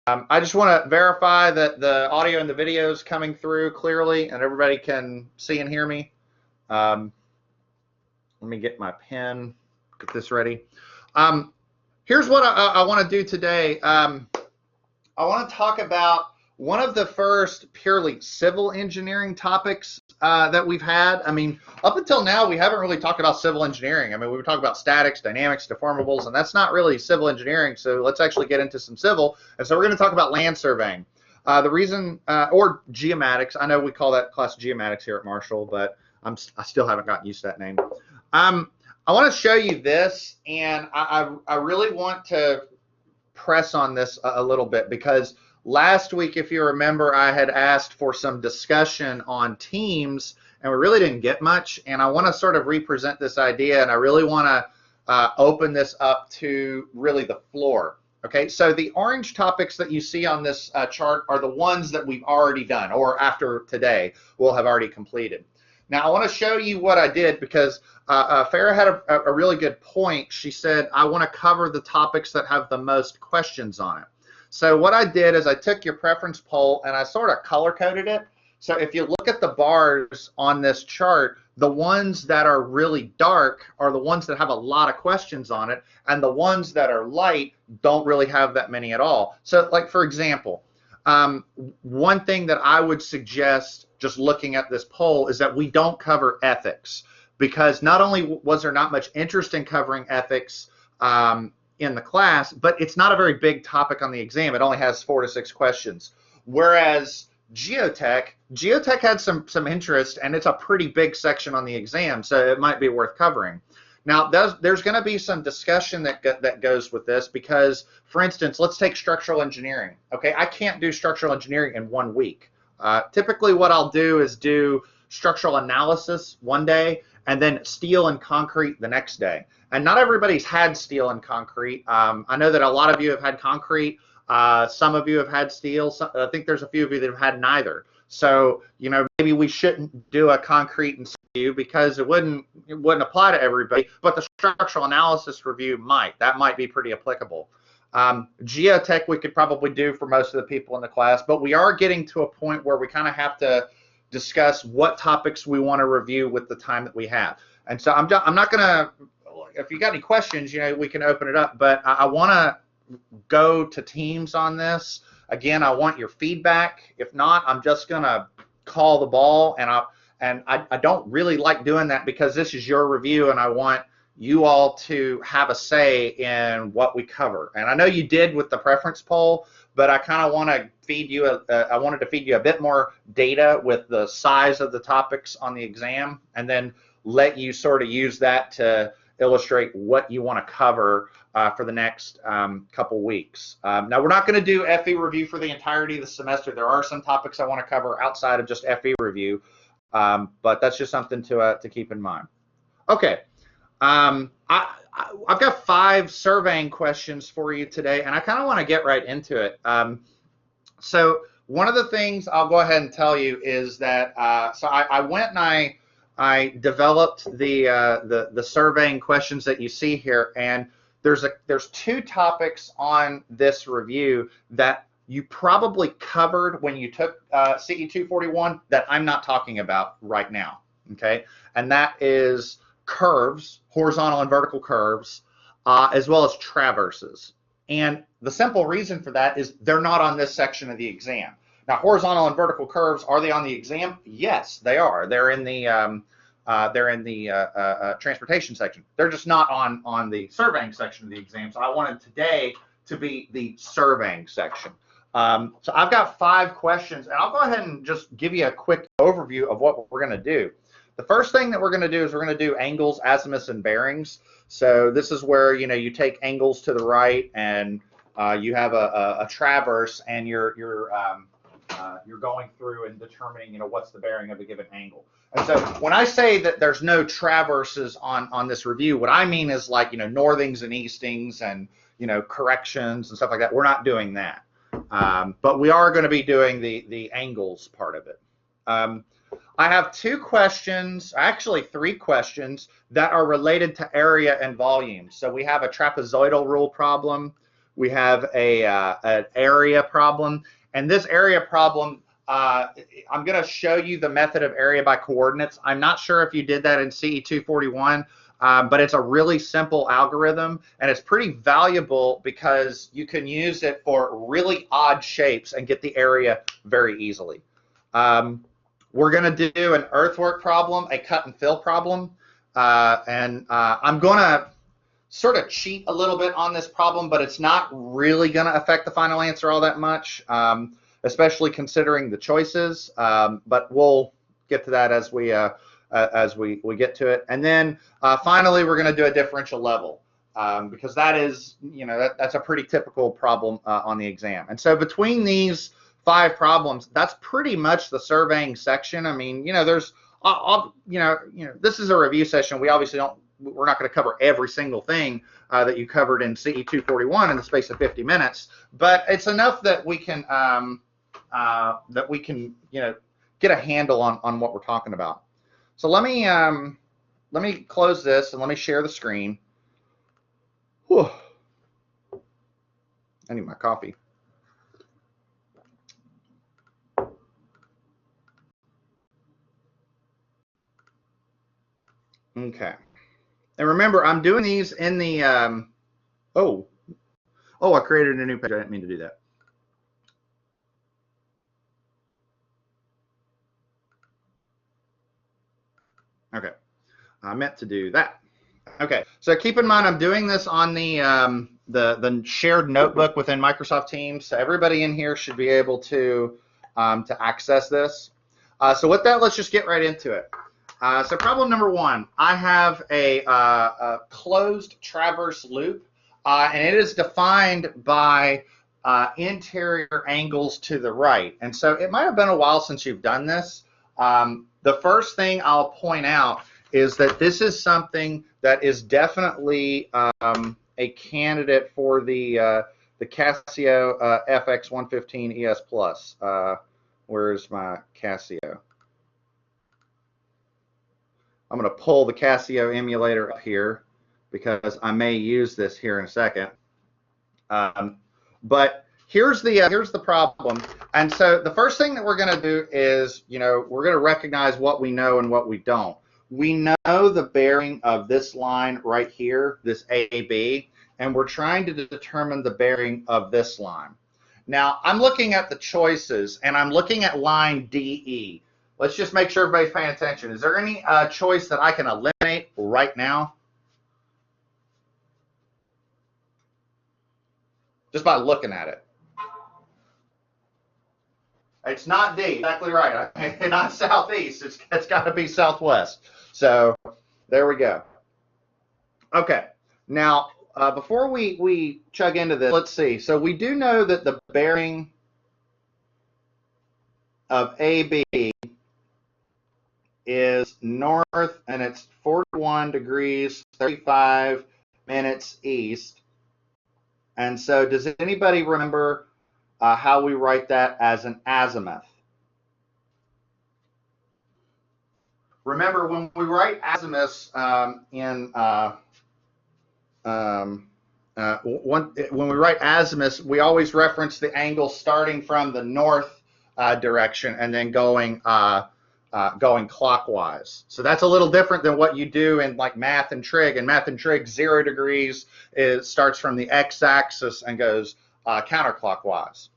I just want to verify that the audio and the video is coming through clearly and everybody can see and hear me. Um, Let me get my pen, get this ready. Here's what I want to do today. I want to talk about one of the first purely civil engineering topics that we've had. I mean, up until now, we haven't really talked about civil engineering. I mean, we were talking about statics, dynamics, deformables, and that's not really civil engineering. So let's actually get into some civil. And so we're going to talk about land surveying. The reason, or geomatics, I know we call that class geomatics here at Marshall, but I still haven't gotten used to that name. I want to show you this, and I really want to press on this a little bit because last week, if you remember, I had asked for some discussion on teams and we really didn't get much. And I want to sort of represent this idea, and I really want to open this up to really the floor. Okay, so the orange topics that you see on this chart are the ones that we've already done, or after today, we'll have already completed. Now, I want to show you what I did because Farah had a really good point. She said, I want to cover the topics that have the most questions on it. So what I did is I took your preference poll and I sort of color-coded it. So if you look at the bars on this chart, the ones that are really dark are the ones that have a lot of questions on it, and the ones that are light don't really have that many at all. So, like, for example, one thing that I would suggest just looking at this poll is that we don't cover ethics, because not only was there not much interest in covering ethics in the class, but it's not a very big topic on the exam. It only has 4 to 6 questions. Whereas geotech had some interest, and it's a pretty big section on the exam, so it might be worth covering. Now, there's going to be some discussion that goes with this because, for instance, let's take structural engineering. Okay, I can't do structural engineering in 1 week. Typically, what I'll do is do structural analysis one day and then steel and concrete the next day. And not everybody's had steel and concrete. I know that a lot of you have had concrete. Some of you have had steel. I think there's a few of you that have had neither. So, maybe we shouldn't do a concrete and review because it wouldn't apply to everybody, but the structural analysis review might. That might be pretty applicable. Geotech we could probably do for most of the people in the class, but we are getting to a point where we kind of have to discuss what topics we want to review with the time that we have. And so I'm not going to, if you got any questions, we can open it up, but I want to go to teams on this. Again, I want your feedback. If not, I'm just going to call the ball, and I don't really like doing that because this is your review and I want you all to have a say in what we cover. And I know you did with the preference poll, but I kind of want to feed you I wanted to feed you a bit more data with the size of the topics on the exam, and then let you sort of use that to illustrate what you want to cover for the next couple weeks. Now, we're not going to do FE review for the entirety of the semester. There are some topics I want to cover outside of just FE review, but that's just something to keep in mind. Okay, I've got 5 surveying questions for you today, and I kind of want to get right into it. So one of the things I'll go ahead and tell you is that so I went and I developed the surveying questions that you see here, and there's 2 topics on this review that you probably covered when you took CE 241 that I'm not talking about right now. Okay, and that is curves, horizontal and vertical curves, as well as traverses. And the simple reason for that is they're not on this section of the exam. Now, horizontal and vertical curves, are they on the exam? Yes, they are. They're in the transportation section. They're just not on the surveying section of the exam. So I wanted today to be the surveying section. So I've got 5 questions, and I'll go ahead and just give you a quick overview of what we're going to do. The first thing that we're going to do is we're going to do angles, azimuths, and bearings. So this is where you take angles to the right, and you have a traverse, and you're going through and determining what's the bearing of a given angle. And so when I say that there's no traverses on this review, what I mean is like northings and eastings and corrections and stuff like that. We're not doing that, but we are going to be doing the angles part of it. I have 2 questions, actually 3 questions, that are related to area and volume. So we have a trapezoidal rule problem, we have an area problem. And this area problem, I'm going to show you the method of area by coordinates. I'm not sure if you did that in CE 241, but it's a really simple algorithm, and it's pretty valuable because you can use it for really odd shapes and get the area very easily. We're going to do an earthwork problem, a cut and fill problem, and I'm going to sort of cheat a little bit on this problem, but it's not really going to affect the final answer all that much, especially considering the choices. But we'll get to that as we get to it. And then finally, we're going to do a differential level because that is, that's a pretty typical problem on the exam. And so between these 5 problems, that's pretty much the surveying section. I mean, there's, this is a review session. We obviously we're not going to cover every single thing that you covered in CE 241 in the space of 50 minutes, but it's enough that we can get a handle on what we're talking about. So let me close this and let me share the screen. Whew. I need my coffee. Okay. And remember, I'm doing these in the, I created a new page. I didn't mean to do that. Okay. I meant to do that. Okay. So keep in mind, I'm doing this on the shared notebook within Microsoft Teams. So everybody in here should be able to access this. So with that, let's just get right into it. So problem number 1, I have a closed traverse loop, and it is defined by interior angles to the right. And so it might have been a while since you've done this. The first thing I'll point out is that this is something that is definitely a candidate for the Casio FX115 ES Plus. Where's my Casio? I'm going to pull the Casio emulator up here because I may use this here in a second. But here's the problem. And so the first thing that we're going to do is, we're going to recognize what we know and what we don't. We know the bearing of this line right here, this AB, and we're trying to determine the bearing of this line. Now, I'm looking at the choices, and I'm looking at line DE. Let's just make sure everybody's paying attention. Is there any choice that I can eliminate right now? Just by looking at it. It's not D, exactly right. It's not southeast. It's got to be southwest. So there we go. Okay. Now, before we chug into this, let's see. So we do know that the bearing of AB is north, and it's 41 degrees, 35 minutes east. And so does anybody remember how we write that as an azimuth? Remember, when we write azimuths when we write azimuths, we always reference the angle starting from the north direction and then going clockwise. So that's a little different than what you do in like math and trig. In math and trig, 0 degrees starts from the x-axis and goes counterclockwise.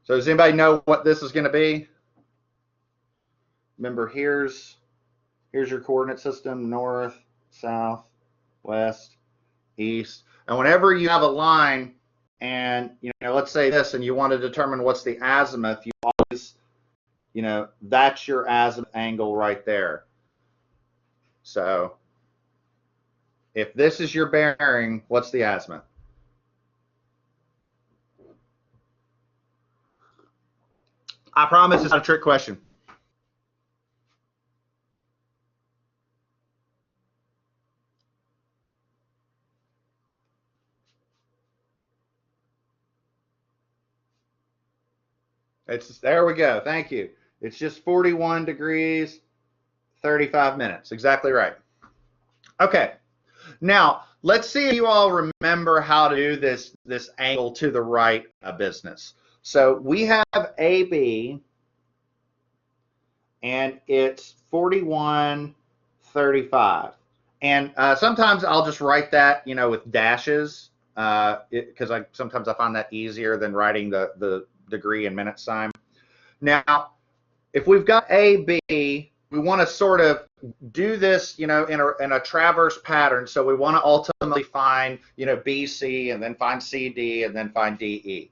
So does anybody know what this is going to be? Remember, here's your coordinate system: north, south, west, east. And whenever you have a line, and let's say this, and you want to determine what's the azimuth, you always, that's your azimuth angle right there. So if this is your bearing, what's the azimuth? I promise it's not a trick question. There we go. Thank you. It's just 41 degrees, 35 minutes. Exactly right. Okay. Now, let's see if you all remember how to do this angle to the right business. So we have AB, and it's 41.35. And sometimes I'll just write that, with dashes, because sometimes I find that easier than writing the degree and minute sign. Now, if we've got AB, we want to sort of do this, in a traverse pattern. So we want to ultimately find, BC, and then find CD, and then find DE.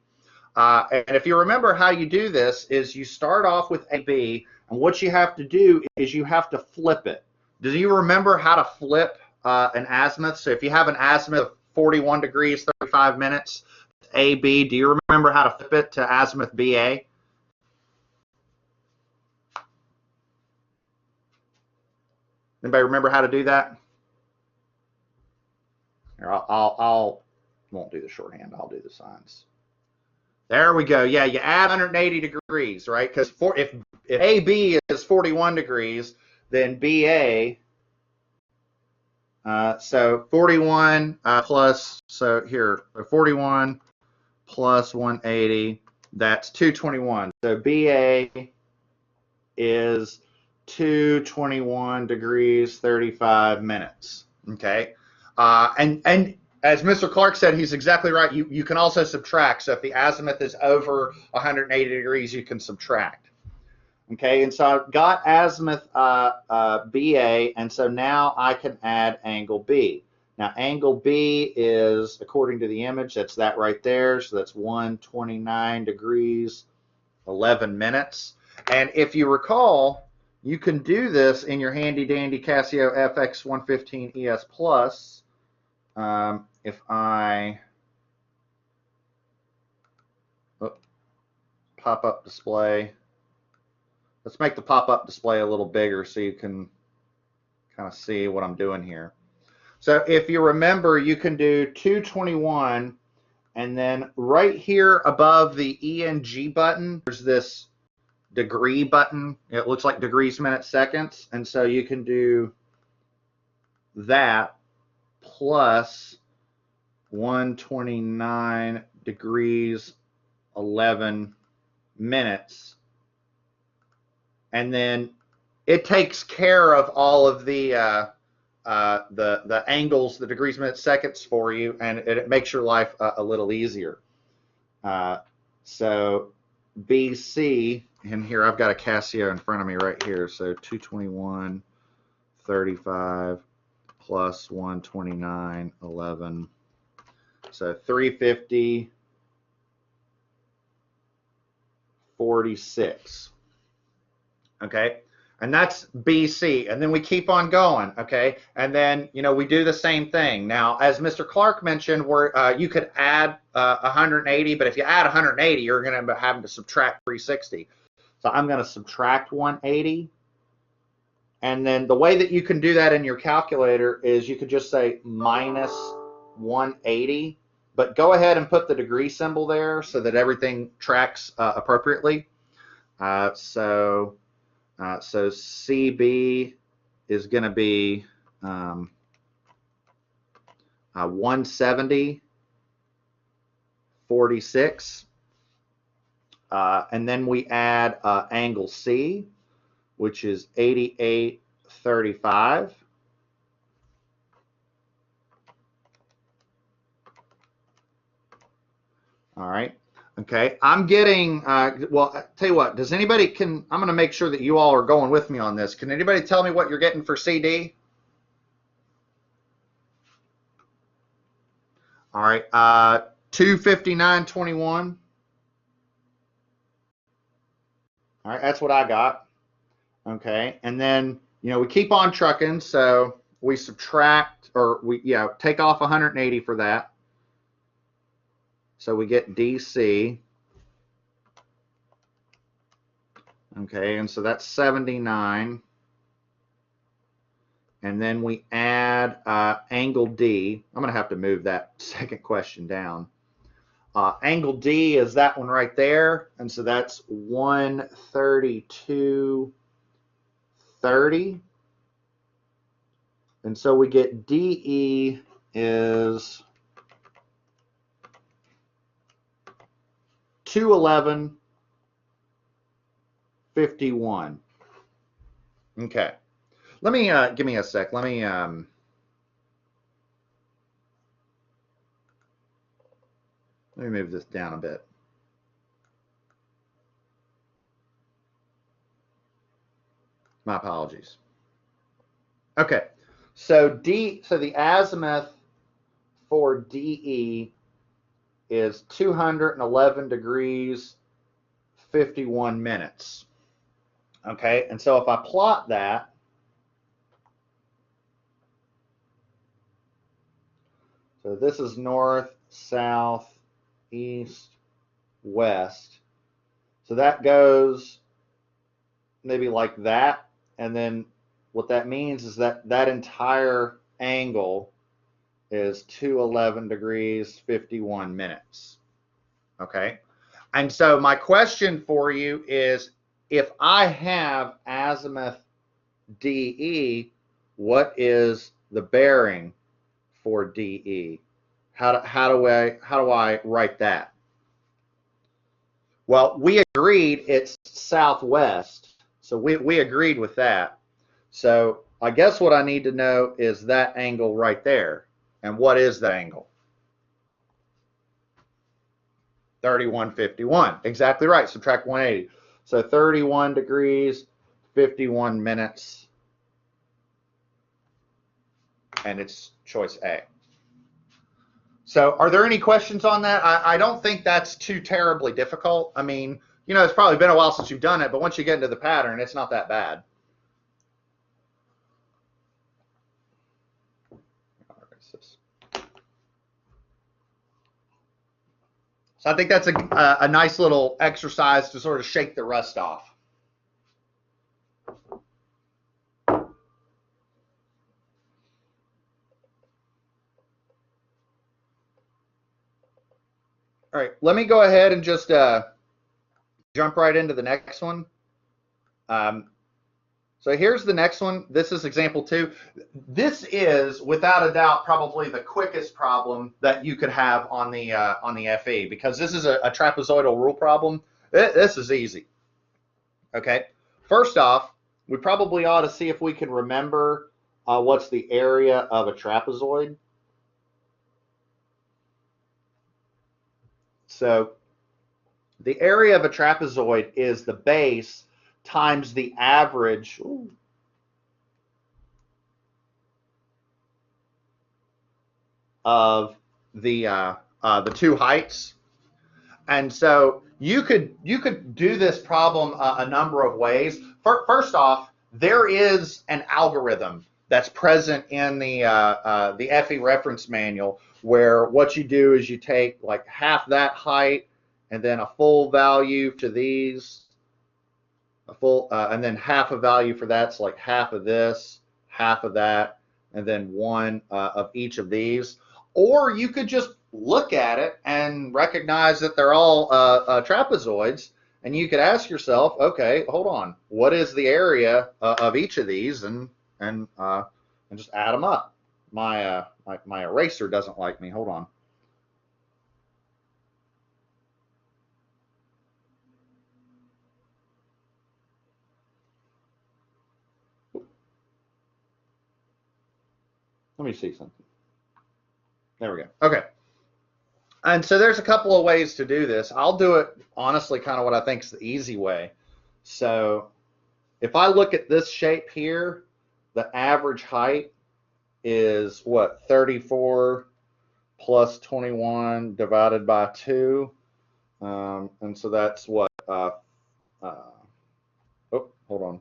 And if you remember how you do this is you start off with AB, and what you have to do is you have to flip it. Do you remember how to flip an azimuth? So if you have an azimuth of 41 degrees, 35 minutes, AB, do you remember how to flip it to azimuth BA? Anybody remember how to do that? Here, I'll won't do the shorthand. I'll do the signs. There we go. Yeah, you add 180 degrees, right? Because if AB is 41 degrees, then BA, so 41 plus, so here, 41 plus 180, that's 221. So BA is 221 degrees, 35 minutes. Okay. And as Mr. Clark said, he's exactly right. You can also subtract. So if the azimuth is over 180 degrees, you can subtract. Okay, and so I've got azimuth BA, and so now I can add angle B. Now angle B is, according to the image, that's that right there. So that's 129 degrees, 11 minutes. And if you recall, you can do this in your handy dandy Casio FX 115 ES Plus. If I pop-up display, let's make the pop-up display a little bigger so you can kind of see what I'm doing here. So if you remember, you can do 221, and then right here above the E and G button, there's this degree button. It looks like degrees, minutes, seconds, and so you can do that plus 129 degrees, 11 minutes, and then it takes care of all of the angles, the degrees, minutes, seconds for you, and it makes your life a little easier. So BC, and here I've got a Casio in front of me right here, so 221.35 plus 129.11, so 350.46. Okay, and that's BC, and then we keep on going. Okay, and then we do the same thing. Now, as Mr. Clark mentioned, where you could add 180, but if you add 180, you're going to be having to subtract 360. So I'm going to subtract 180, and then the way that you can do that in your calculator is you could just say minus 180, but go ahead and put the degree symbol there so that everything tracks appropriately. So CB is going to be 170.46, and then we add angle C, which is 88.35. All right. Okay, I'm getting, well, I'll tell you what, does anybody I'm going to make sure that you all are going with me on this. Can anybody tell me what you're getting for CD? All right, 259.21. All right, that's what I got. Okay, and then, we keep on trucking, so we subtract, or take off 180 for that. So we get DC. Okay, and so that's 79. And then we add angle D. I'm going to have to move that second question down. Angle D is that one right there, and so that's 132.30. And so we get DE is 211.51. Okay. Let me give me a sec. Let me move this down a bit. My apologies. Okay. So the azimuth for DE is 211 degrees 51 minutes. Okay, and so if I plot that, so this is north, south, east, west. So that goes maybe like that, and then what that means is that that entire angle is 211 degrees 51 minutes. Okay, and so my question for you is, if I have azimuth DE, what is the bearing for DE? How do I write that? Well, we agreed it's southwest, so we agreed with that. So I guess what I need to know is that angle right there. And what is that angle? 31.51. Exactly right. Subtract 180. So 31 degrees, 51 minutes, and it's choice A. So are there any questions on that? I don't think that's too terribly difficult. I mean, you know, it's probably been a while since you've done it, but once you get into the pattern, it's not that bad. So I think that's a nice little exercise to sort of shake the rust off. All right, let me go ahead and just jump right into the next one. So here's the next one. This is example 2. This is, without a doubt, probably the quickest problem that you could have on the FE, because this is a trapezoidal rule problem. This is easy. Okay. First off, we probably ought to see if we can remember what's the area of a trapezoid. So the area of a trapezoid is the base times the average of the two heights. And so you could do this problem a number of ways. First off, there is an algorithm that's present in the FE reference manual, where what you do is you take like half that height and then a full value to these, a full and then half a value for that's like half of this, half of that, and then one of each of these. Or you could just look at it and recognize that they're all trapezoids, and you could ask yourself, okay, hold on, what is the area of each of these, and just add them up. My eraser doesn't like me. Hold on. Let me see something. There we go. Okay. And so there's a couple of ways to do this. I'll do it honestly kind of what I think is the easy way. So if I look at this shape here, the average height is what, 34 plus 21 divided by 2. And so that's what, hold on,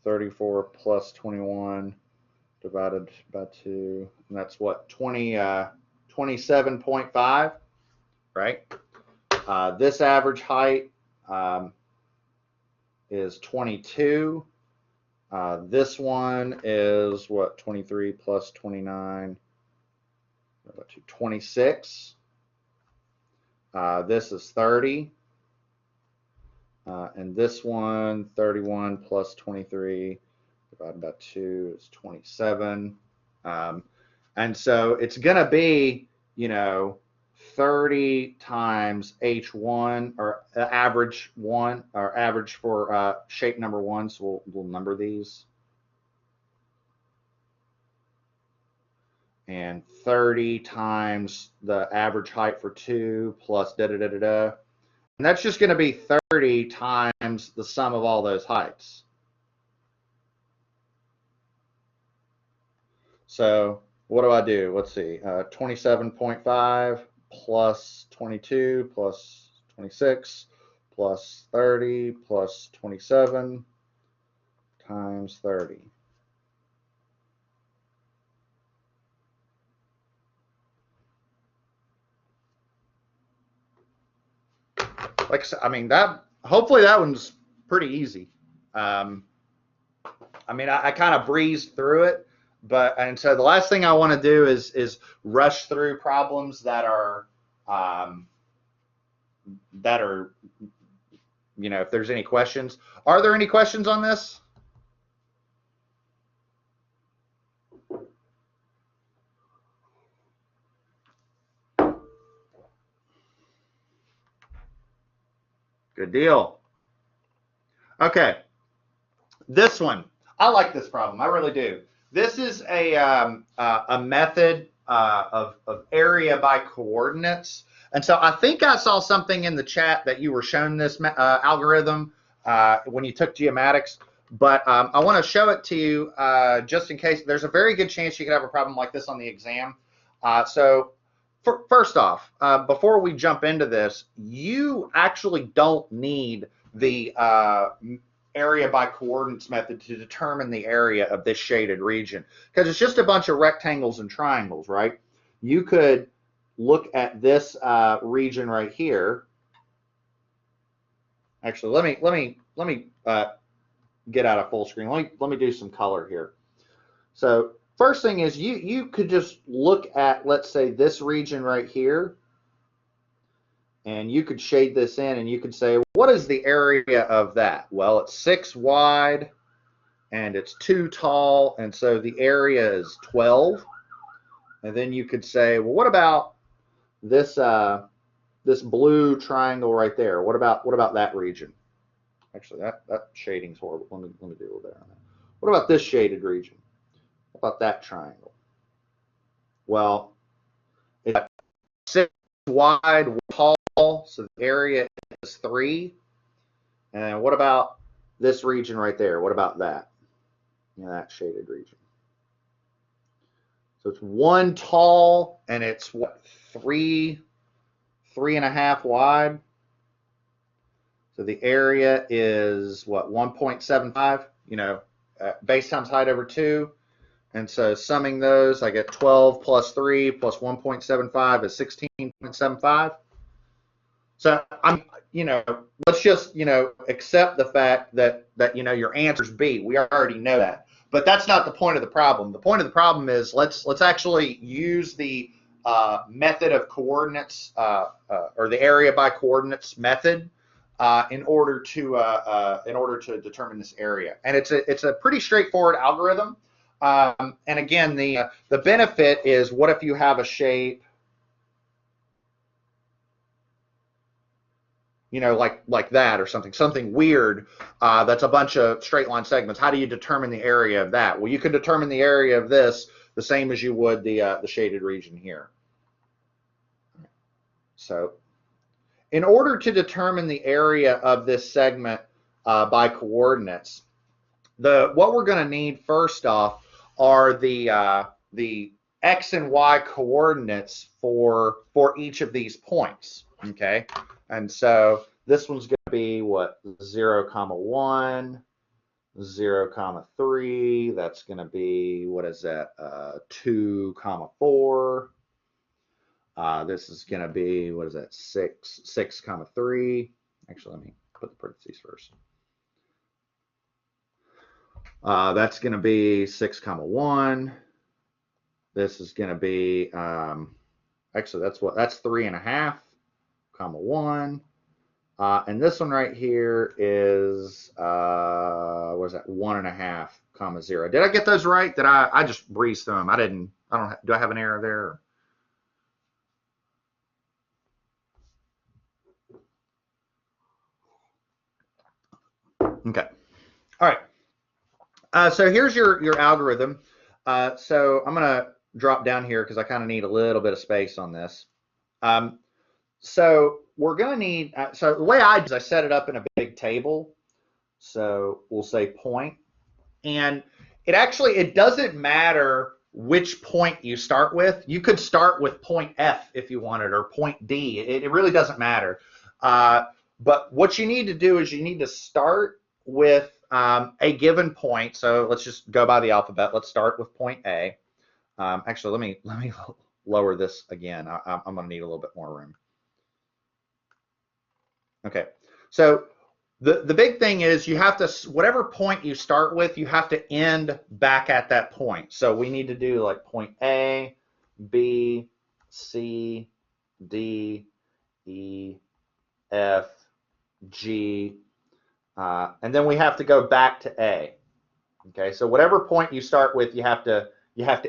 34 plus 21 divided by 2, and that's what, 27.5, right? This average height is 22. This one is what, 23 plus 29, 26. This is 30. And this one, 31 plus 23 divided by 2 is 27. And so it's going to be, 30 times H1, or average one, or average for shape number one. So we'll number these. And 30 times the average height for two plus da da da da da. And that's just going to be 30 times the sum of all those heights. So what do I do? Let's see. 27.5 plus 22 plus 26 plus 30 plus 27 times 30. Like I said, I mean, hopefully that one's pretty easy. I mean, I kind of breezed through it, and so the last thing I want to do is rush through problems that are if there's any questions. Are there any questions on this? Good deal. Okay. This one, I like this problem. I really do. This is a method of area by coordinates. And so I think I saw something in the chat that you were shown this algorithm when you took geomatics. But I want to show it to you just in case. There's a very good chance you could have a problem like this on the exam. First off, before we jump into this, you actually don't need the area by coordinates method to determine the area of this shaded region, because it's just a bunch of rectangles and triangles, right? You could look at this region right here. Actually, let me get out of full screen. Let me do some color here. So first thing is you could just look at, let's say, this region right here, and you could shade this in, and you could say, what is the area of that? Well, it's 6 wide and it's 2 tall, and so the area is 12. And then you could say, well, what about this this blue triangle right there? What about that region? Actually, that shading's horrible. Let me do a little better on that. What about this shaded region? What about that triangle? Well, it's 6 wide, 1 tall, so the area is 3. And what about this region right there? What about that? That shaded region. So it's 1 tall and it's what, 3.5 wide. So the area is what, 1.75. Base times height over 2. And so summing those, I get 12 plus 3 plus 1.75 is 16.75. So let's just, accept the fact that your answer's B. We already know that. But that's not the point of the problem. The point of the problem is let's actually use the method of coordinates or the area by coordinates method in order to determine this area. And it's a pretty straightforward algorithm. And again, the benefit is, what if you have a shape, like that, or something weird that's a bunch of straight line segments. How do you determine the area of that? Well, you can determine the area of this the same as you would the shaded region here. So in order to determine the area of this segment by coordinates, what we're going to need first off are the X and Y coordinates for each of these points. Okay, and so this one's going to be what, 0, 1, 0, 3. That's going to be, what is that, 2, 4. This is going to be, what is that, 6, 3. Actually, let me put the parentheses first. That's going to be 6, 1. This is going to be, actually, that's 3.5, 1. And this one right here is, what is that, 1.5, comma 0. Did I get those right? Did I just breezed through them. I don't, do I have an error there? Okay. All right. So here's your algorithm. So I'm going to drop down here because I kind of need a little bit of space on this. So we're going to need, so the way I set it up in a big table. So we'll say point. And it doesn't matter which point you start with. You could start with point F if you wanted, or point D. It really doesn't matter. But what you need to do is you need to start with a given point. So let's just go by the alphabet. Let's start with point A. Actually, let me lower this again. I'm going to need a little bit more room. Okay. So the big thing is you have to, whatever point you start with, you have to end back at that point. So we need to do like point A, B, C, D, E, F, G, and then we have to go back to A. Okay, so whatever point you start with, you have to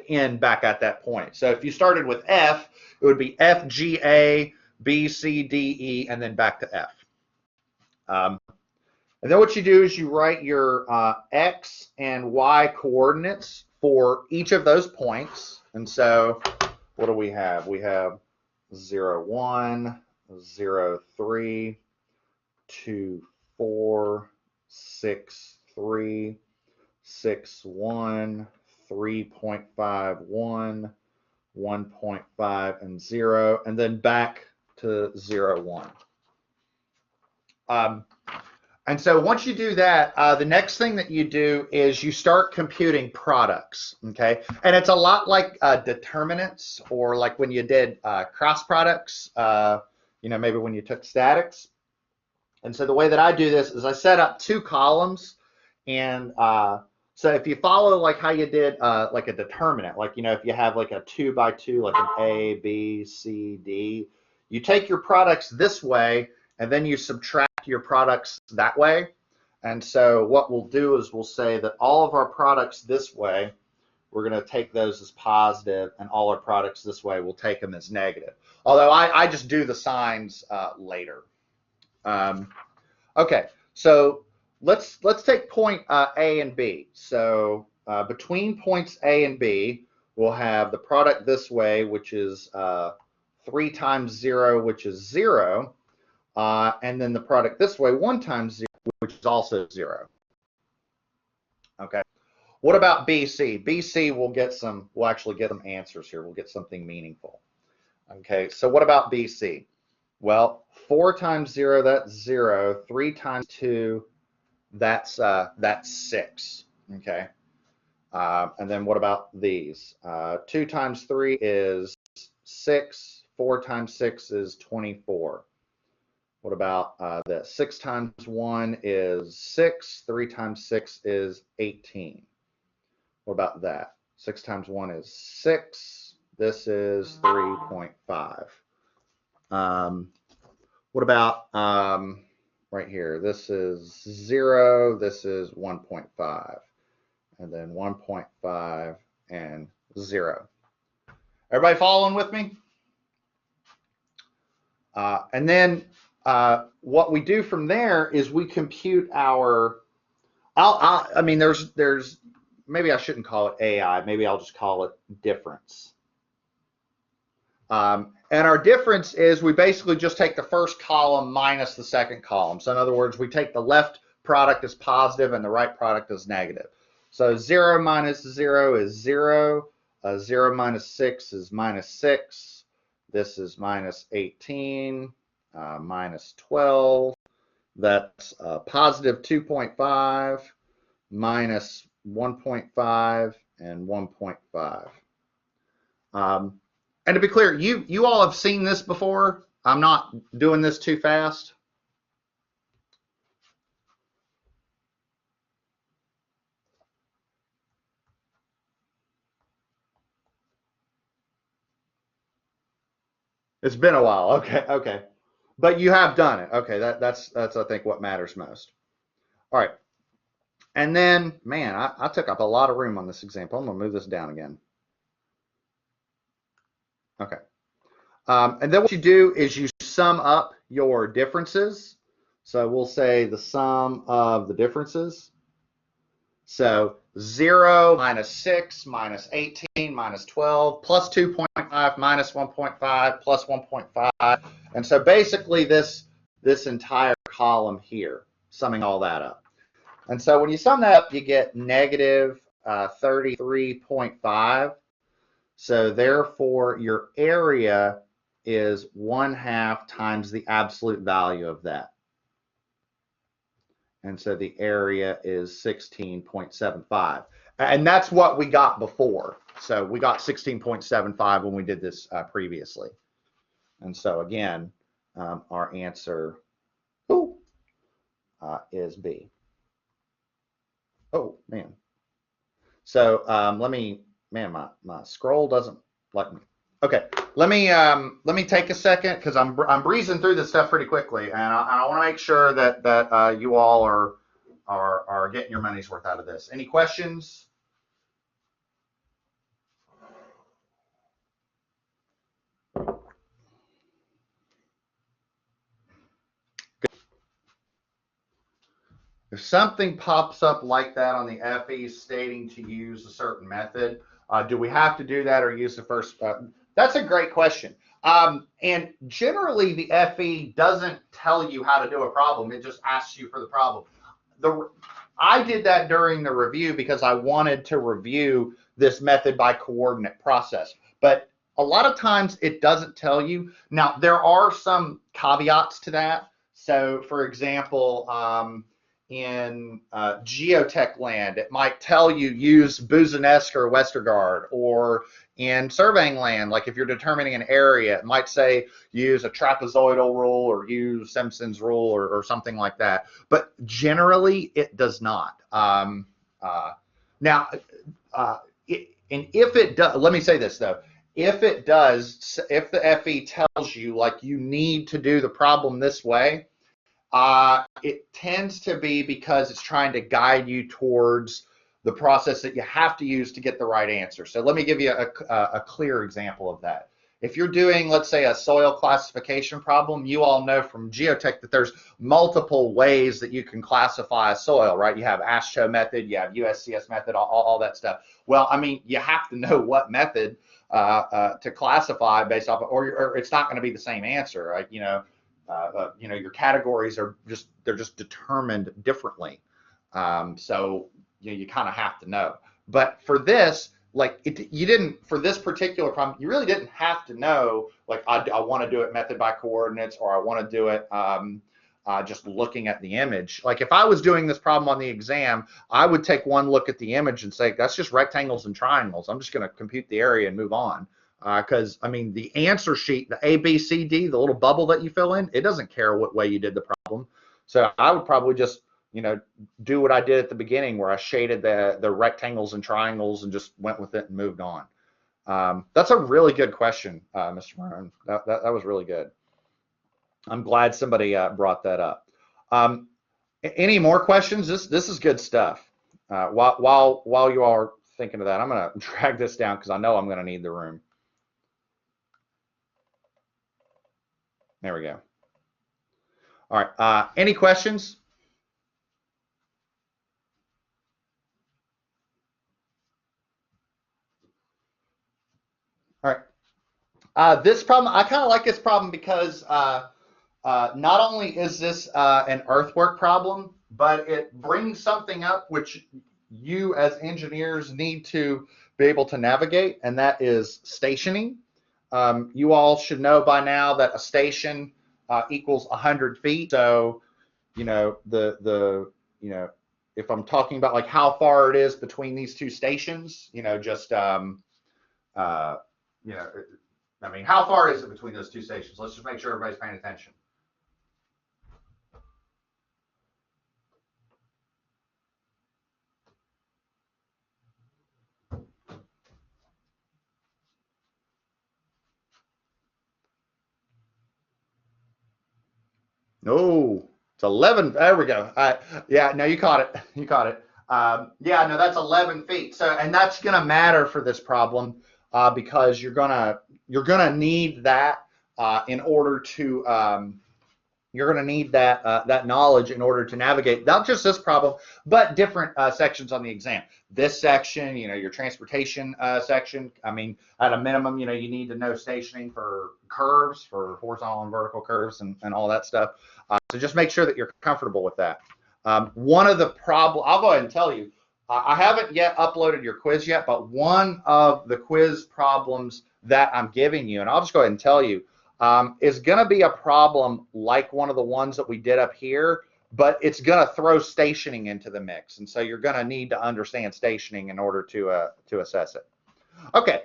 end back at that point. So if you started with F, it would be F, G, A, B, C, D, E, and then back to F. And then what you do is you write your X and Y coordinates for each of those points. And so what do we have? We have 0, 1, 0, 3, 2, 4, 6, 3, 6, 1, 3.5, 1, 1.5, and 0, and then back to 0, 1. And so once you do that, the next thing that you do is you start computing products, okay? And it's a lot like determinants, or like when you did cross products, maybe when you took statics. And so the way that I do this is I set up 2 columns. And so if you follow like how you did like a determinant, like, if you have like a 2 by 2, like an A, B, C, D, you take your products this way, and then you subtract your products that way. And so what we'll do is we'll say that all of our products this way, we're going to take those as positive, and all our products this way, we'll take them as negative. Although I just do the signs later. Okay, so let's take point A and B. So between points A and B, we'll have the product this way, which is 3 times 0, which is 0. And then the product this way, 1 times 0, which is also 0. Okay. What about BC? BC, we'll actually get some answers here. We'll get something meaningful. Okay, so what about BC? Well, 4 times 0, that's 0. 3 times 2, that's 6. Okay. And then what about these? 2 times 3 is 6. 4 times 6 is 24. What about this? 6 times 1 is 6. 3 times 6 is 18. What about that? 6 times 1 is 6. This is 3.5. What about right here? This is 0. This is 1.5. And then 1.5 and 0. Everybody following with me? And then what we do from there is we compute our, there's, maybe I shouldn't call it AI, maybe I'll just call it difference. And our difference is we basically just take the first column minus the second column. So in other words, we take the left product as positive and the right product as negative. So 0 minus 0 is 0. 0 minus 6 is minus 6. This is minus 18. Minus 12, that's positive 2.5, minus 1.5, and 1.5. And to be clear, you all have seen this before. I'm not doing this too fast. It's been a while. Okay. But you have done it. Okay, that's I think what matters most. All right. And then, man, I took up a lot of room on this example. I'm gonna move this down again. Okay. And then what you do is you sum up your differences. So we'll say the sum of the differences. So 0 minus 6 minus 18 minus 12 plus 2.5 minus 1.5 plus 1.5. And so basically this entire column here, summing all that up. And so when you sum that up, you get negative 33.5. So therefore, your area is 1/2 times the absolute value of that. And so the area is 16.75. And that's what we got before. So we got 16.75 when we did this previously. And so again, our answer is B. Oh, man. So let me, man, my scroll doesn't like me. Okay, let me take a second because I'm breezing through this stuff pretty quickly, and I want to make sure that you all are getting your money's worth out of this. Any questions? If something pops up like that on the FE stating to use a certain method, do we have to do that or use the first? That's a great question. And generally, the FE doesn't tell you how to do a problem. It just asks you for the problem. I did that during the review because I wanted to review this method by coordinate process. But a lot of times it doesn't tell you. Now, there are some caveats to that. So, for example, in geotech land, it might tell you use Boussinesq or Westergaard, or in surveying land, like if you're determining an area, it might say use a trapezoidal rule or use Simpson's rule or something like that. But generally, it does not. Now, and if it does, let me say this though. If it does, if the FE tells you like you need to do the problem this way, it tends to be because it's trying to guide you towards the process that you have to use to get the right answer. So let me give you a clear example of that. If you're doing, let's say, a soil classification problem, you all know from geotech that there's multiple ways that you can classify a soil, right? You have ASHTO method, you have USCS method, all that stuff. Well, I mean, you have to know what method to classify based off of, or it's not going to be the same answer, right? Your categories are they're just determined differently. So you kind of have to know. But for this, like you didn't, for this particular problem, you really didn't have to know, like I want to do it method by coordinates, or I want to do it just looking at the image. Like if I was doing this problem on the exam, I would take one look at the image and say, that's just rectangles and triangles. I'm just going to compute the area and move on. Because I mean, the answer sheet, the A, B, C, D, the little bubble that you fill in, it doesn't care what way you did the problem. So I would probably just, do what I did at the beginning, where I shaded the rectangles and triangles and just went with it and moved on. That's a really good question, Mr. Maroon. That was really good. I'm glad somebody brought that up. Any more questions? This is good stuff. While you all are thinking of that, I'm going to drag this down because I know I'm going to need the room. There we go. All right. Any questions? All right. This problem, I kind of like this problem because not only is this an earthwork problem, but it brings something up which you as engineers need to be able to navigate, and that is stationing. You all should know by now that a station equals 100 feet. So, if I'm talking about like how far it is between these two stations, I mean, how far is it between those two stations? Let's just make sure everybody's paying attention. No, it's 11. There we go. Yeah, no, you caught it. You caught it. Yeah, no, that's 11 feet. So, and that's going to matter for this problem because you're gonna need that in order to you're going to need that knowledge in order to navigate not just this problem, but different sections on the exam. This section, your transportation section. I mean, at a minimum, you need to know stationing for curves, for horizontal and vertical curves, and all that stuff. So just make sure that you're comfortable with that. One of the problems, I'll go ahead and tell you, I haven't yet uploaded your quiz yet, but one of the quiz problems that I'm giving you, and I'll just go ahead and tell you, is going to be a problem like one of the ones that we did up here, but it's going to throw stationing into the mix. And so you're going to need to understand stationing in order to assess it. Okay.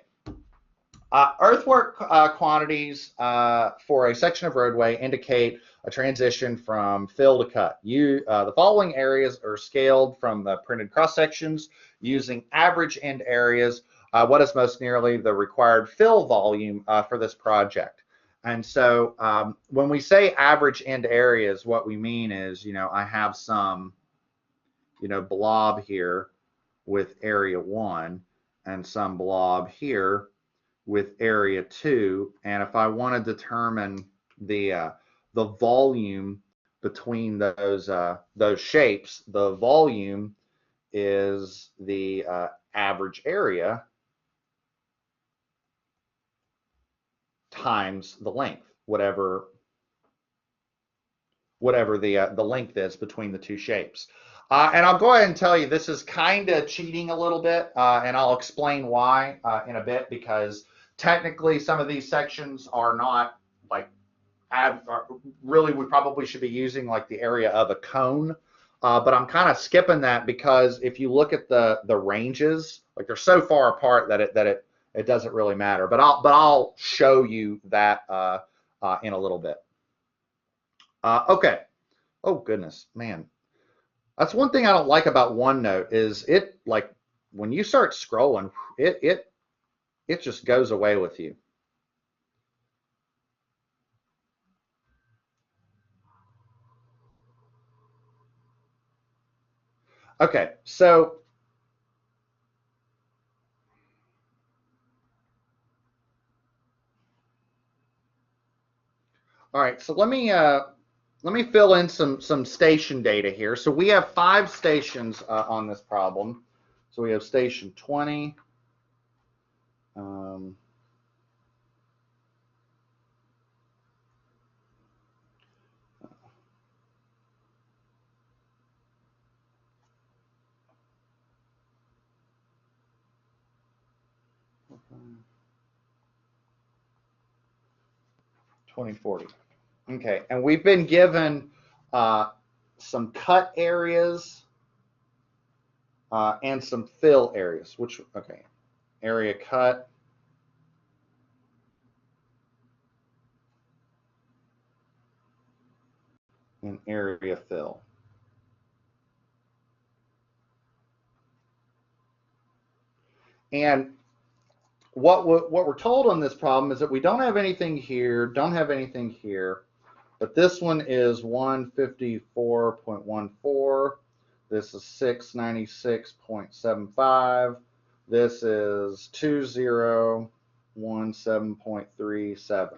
Earthwork quantities for a section of roadway indicate a transition from fill to cut. The following areas are scaled from the printed cross sections using average end areas. What is most nearly the required fill volume for this project? And so when we say average end areas, what we mean is, I have some, blob here with area 1 and some blob here with area 2. And if I want to determine the volume between those shapes, the volume is the average area times the length, whatever the length is between the two shapes. And I'll go ahead and tell you, this is kind of cheating a little bit, and I'll explain why in a bit, because technically some of these sections are not like, really we probably should be using like the area of a cone, but I'm kind of skipping that because if you look at the ranges, like they're so far apart that it doesn't really matter. But I'll show you that in a little bit. Okay. Oh goodness, man. That's one thing I don't like about OneNote is it, like, when you start scrolling, it just goes away with you. Okay, so all right, so let me fill in some station data here. So we have 5 stations on this problem. So we have station 20. 2040. Okay, and we've been given some cut areas and some fill areas, okay, area cut and area fill. And what we're told on this problem is that we don't have anything here, don't have anything here, but this one is 154.14. This is 696.75. This is 2017.37.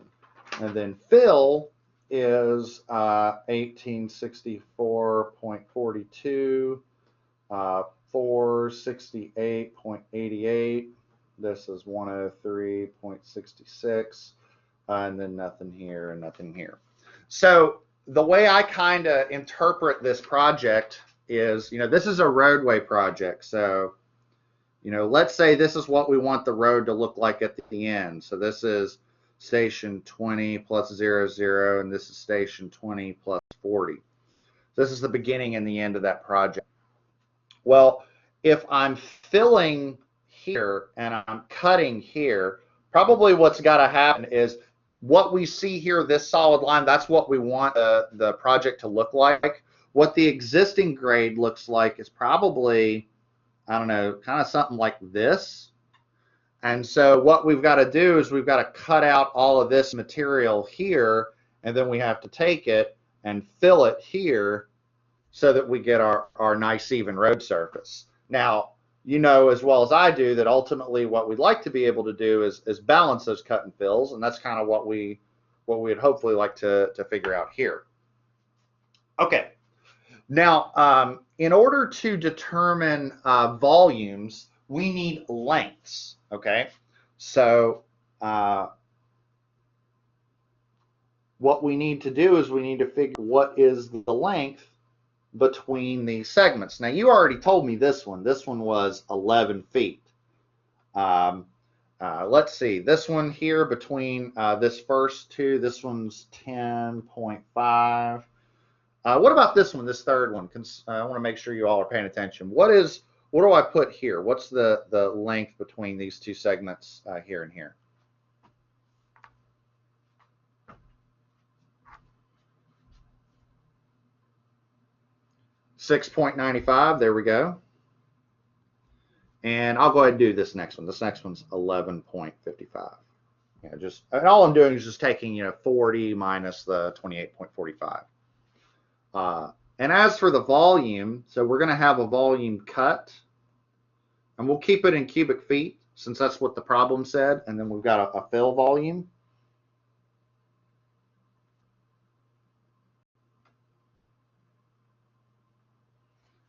And then fill is 1864.42, 468.88. This is 103.66, and then nothing here and nothing here. So the way I kind of interpret this project is, this is a roadway project. So, let's say this is what we want the road to look like at the end. So this is station 20 plus 00, and this is station 20 plus 40. This is the beginning and the end of that project. Well, if I'm filling here and I'm cutting here, probably what's got to happen is what we see here, this solid line, that's what we want the project to look like. What the existing grade looks like is probably, I don't know, kind of something like this. And so what we've got to do is we've got to cut out all of this material here, and then we have to take it and fill it here so that we get our nice even road surface. Now, you know as well as I do that ultimately what we'd like to be able to do is balance those cut and fills, and that's kind of what we'd hopefully like to figure out here. Okay, now in order to determine volumes, we need lengths. Okay, so what we need to do is we need to figure what is the length between these segments. Now, you already told me this one. This one was 11 feet. Let's see. This one here between this first two, this one's 10.5. What about this one, this third one? I want to make sure you all are paying attention. What do I put here? What's the length between these two segments here and here? 6.95, there we go. And I'll go ahead and do this next one. This next one's 11.55. Yeah, and all I'm doing is just taking 40 minus the 28.45. And as for the volume, so we're going to have a volume cut, and we'll keep it in cubic feet since that's what the problem said. And then we've got a fill volume.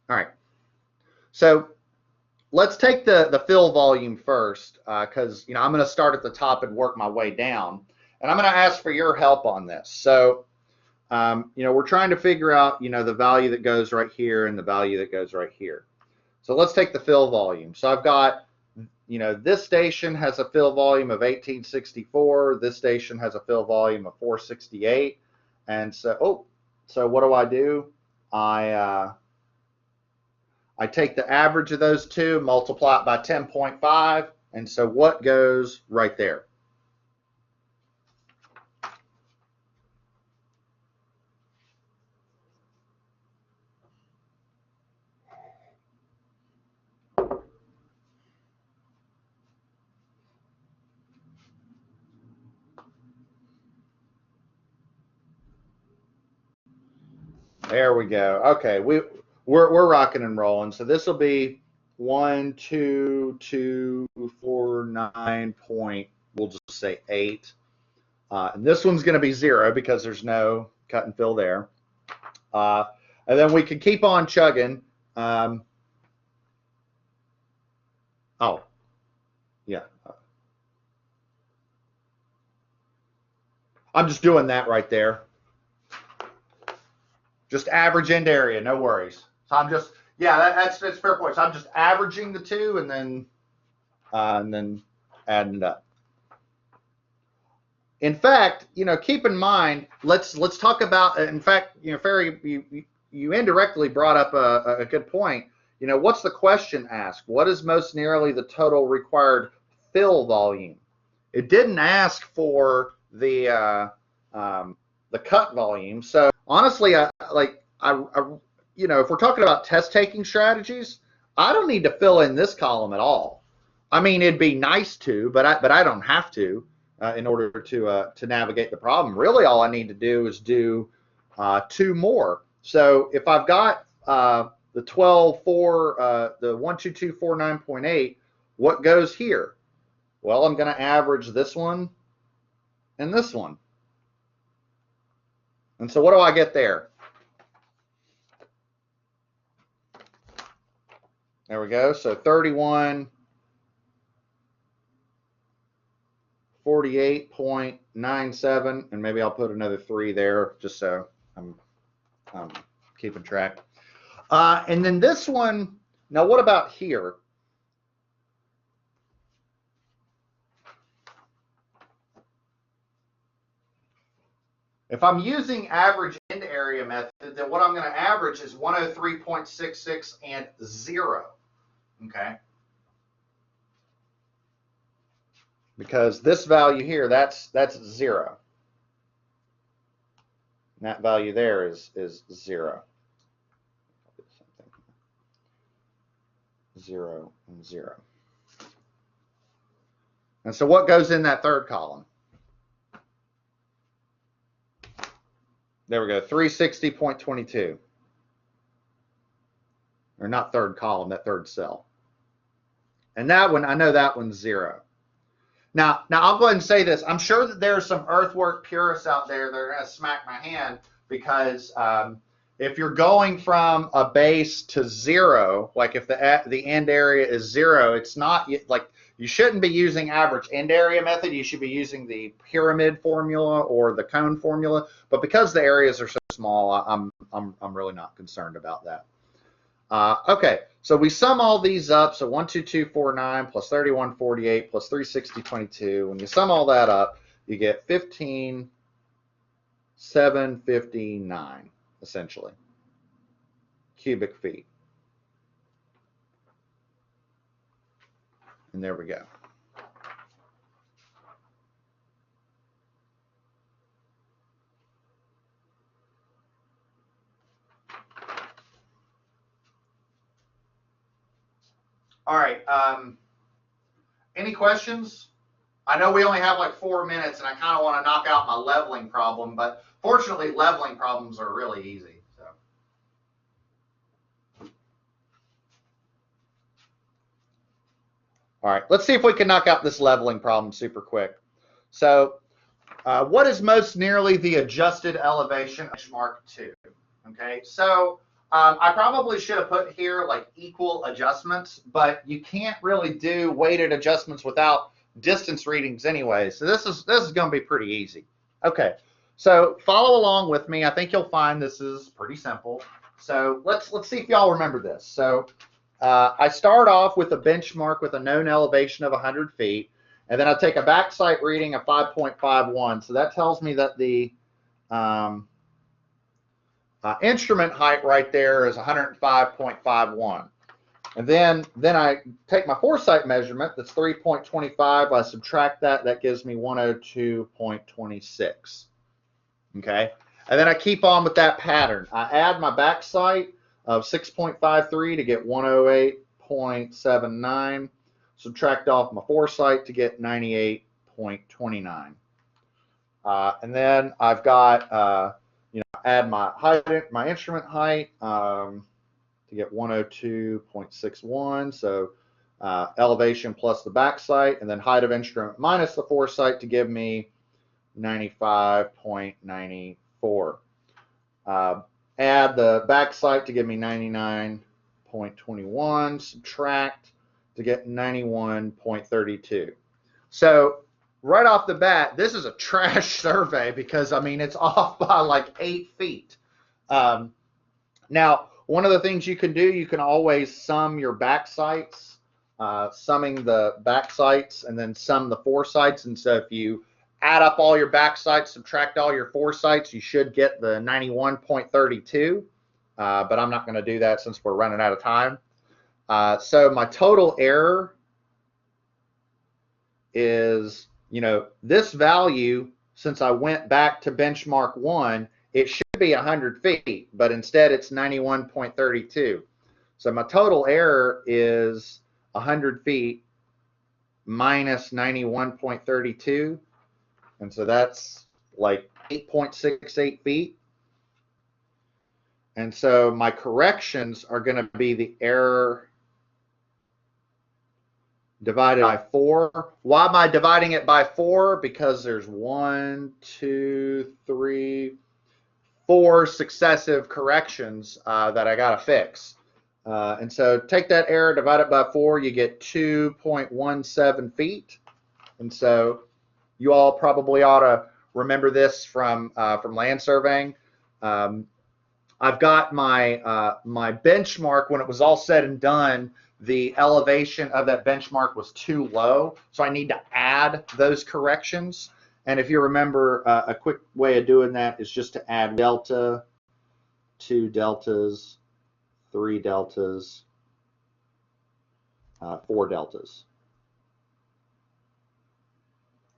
All right, so let's take the fill volume first, because I'm going to start at the top and work my way down, and I'm going to ask for your help on this. So we're trying to figure out the value that goes right here and the value that goes right here. So let's take the fill volume. So I've got this station has a fill volume of 1864. This station has a fill volume of 468, and so what do? I take the average of those two, multiply it by 10.5, and so what goes right there? There we go. Okay, we're rocking and rolling. So this will be 12249 point. We'll just say 8. And this one's going to be 0 because there's no cut and fill there. And then we can keep on chugging. Oh, yeah. I'm just doing that right there. Just average end area, no worries. So I'm just, that's fair point. So I'm just averaging the two and then adding it up. In fact, keep in mind, let's talk about. In fact, Ferry, you indirectly brought up a good point. What's the question asked? What is most nearly the total required fill volume? It didn't ask for the cut volume. So honestly, if we're talking about test taking strategies, I don't need to fill in this column at all. I mean, it'd be nice to, but I don't have to in order to navigate the problem. Really, all I need to do is do 2 more. So if I've got the 12.4, the 12249.8, what goes here? Well, I'm going to average this one and this one. And so what do I get there? There we go. So 3148.97, and maybe I'll put another 3 there just so I'm keeping track. And then this one, now what about here? If I'm using average end area method, then what I'm going to average is 103.66 and 0. Okay. Because this value here, that's 0. And that value there is 0. 0 and 0. And so what goes in that third column? There we go, 360.22. Or not third column, that third cell. And that one, I know that one's 0. Now I'll go ahead and say this. I'm sure that there's some earthwork purists out there that are going to smack my hand because if you're going from a base to 0, like if the end area is 0, it's not like you shouldn't be using average end area method. You should be using the pyramid formula or the cone formula. But because the areas are so small, I'm really not concerned about that. Okay, so we sum all these up. So 12249 plus 3148 plus 36022. When you sum all that up, you get 15,759 essentially cubic feet. And there we go. All right. Any questions? I know we only have like 4 minutes, and I kind of want to knock out my leveling problem, but fortunately, leveling problems are really easy. So. All right, let's see if we can knock out this leveling problem super quick. So, what is most nearly the adjusted elevation benchmark 2? Okay, so I probably should have put here like equal adjustments, but you can't really do weighted adjustments without distance readings anyway. So this is going to be pretty easy. Okay, so follow along with me. I think you'll find this is pretty simple. So let's see if y'all remember this. So I start off with a benchmark with a known elevation of 100 feet, and then I take a back site reading of 5.51. So that tells me that the instrument height right there is 105.51. And then I take my foresight measurement, that's 3.25. I subtract that, that gives me 102.26. Okay, and then I keep on with that pattern. I add my back sight of 6.53 to get 108.79. Subtract off my foresight to get 98.29. And then I've got add my height, my instrument height to get 102.61. So elevation plus the back sight, and then height of instrument minus the foresight to give me 95.94. Add the back sight to give me 99.21. Subtract to get 91.32. So right off the bat, this is a trash survey because, I mean, it's off by like 8 feet. Now, one of the things you can do, you can always sum your back sights, summing the back sights, and then sum the foresights. And so if you add up all your back sights, subtract all your foresights, you should get the 91.32. But I'm not going to do that since we're running out of time. So my total error is, this value, since I went back to benchmark 1, it should be 100 feet, but instead it's 91.32. So my total error is 100 feet minus 91.32. And so that's like 8.68 feet. And so my corrections are going to be the error divided by 4. Why am I dividing it by 4? Because there's 1, 2, 3, 4 successive corrections that I got to fix. And so take that error, divide it by 4, you get 2.17 feet. And so you all probably ought to remember this from land surveying. I've got my my benchmark. When it was all said and done, the elevation of that benchmark was too low, so I need to add those corrections. And if you remember, a quick way of doing that is just to add delta, 2 deltas, 3 deltas, 4 deltas.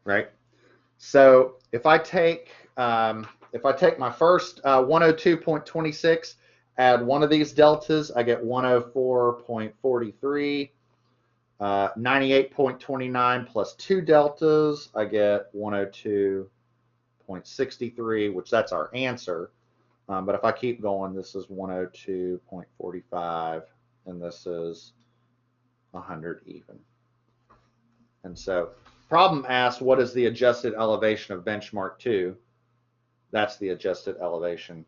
Right? So if I take my first 102.26, add one of these deltas, I get 104.43. 98.29 plus 2 deltas, I get 102.63, which that's our answer. But if I keep going, this is 102.45, and this is 100 even. And so problem asks, what is the adjusted elevation of benchmark 2? That's the adjusted elevation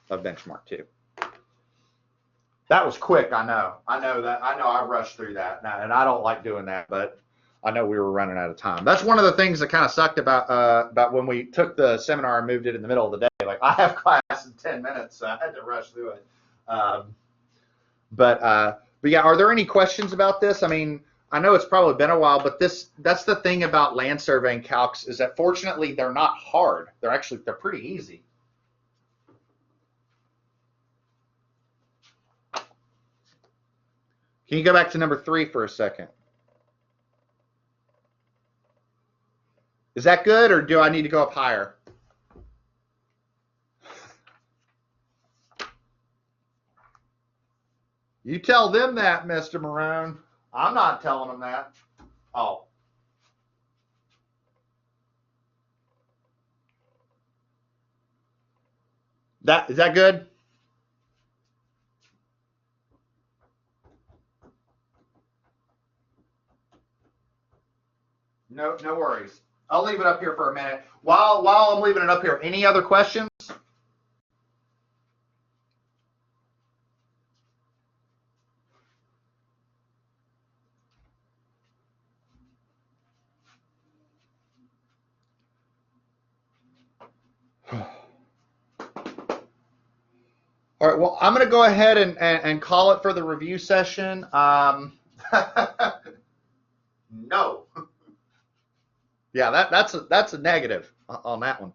of benchmark 2. That was quick, I know. I know I rushed through that, and I don't like doing that, but I know we were running out of time. That's one of the things that kind of sucked about when we took the seminar and moved it in the middle of the day. Like, I have class in 10 minutes, so I had to rush through it. But yeah, are there any questions about this? I mean, I know it's probably been a while, but that's the thing about land surveying calcs, is that fortunately they're not hard. They're pretty easy. Can you go back to number 3 for a second? Is that good, or do I need to go up higher? You tell them that, Mr. Marone. I'm not telling them that. Oh. Is that good? No worries. I'll leave it up here for a minute. While I'm leaving it up here, any other questions? All right, well, I'm going to go ahead and call it for the review session. No. Yeah, that's a negative on that one.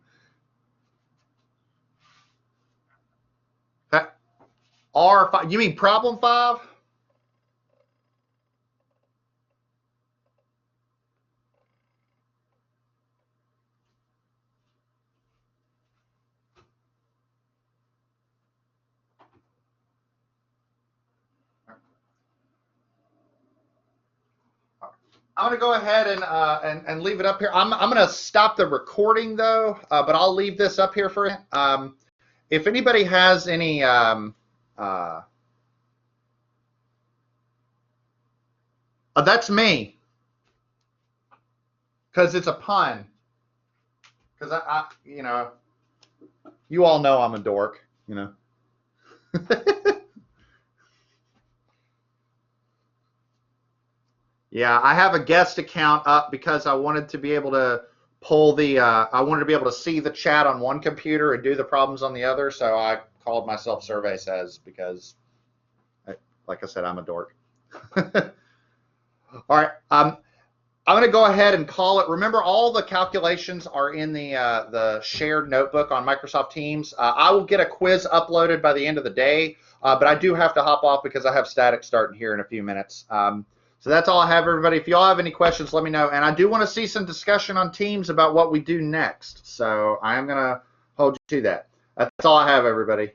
R5, you mean problem 5? I'm going to go ahead and leave it up here. I'm going to stop the recording though, but I'll leave this up here for if anybody has any that's me, because it's a pun. Because I you all know I'm a dork, Yeah, I have a guest account up because I wanted to be able to pull I wanted to be able to see the chat on one computer and do the problems on the other. So I called myself Survey Says because, like I said, I'm a dork. All right. I'm going to go ahead and call it. Remember, all the calculations are in the shared notebook on Microsoft Teams. I will get a quiz uploaded by the end of the day, but I do have to hop off because I have static starting here in a few minutes. So that's all I have, everybody. If you all have any questions, let me know. And I do want to see some discussion on Teams about what we do next. So I am going to hold you to that. That's all I have, everybody.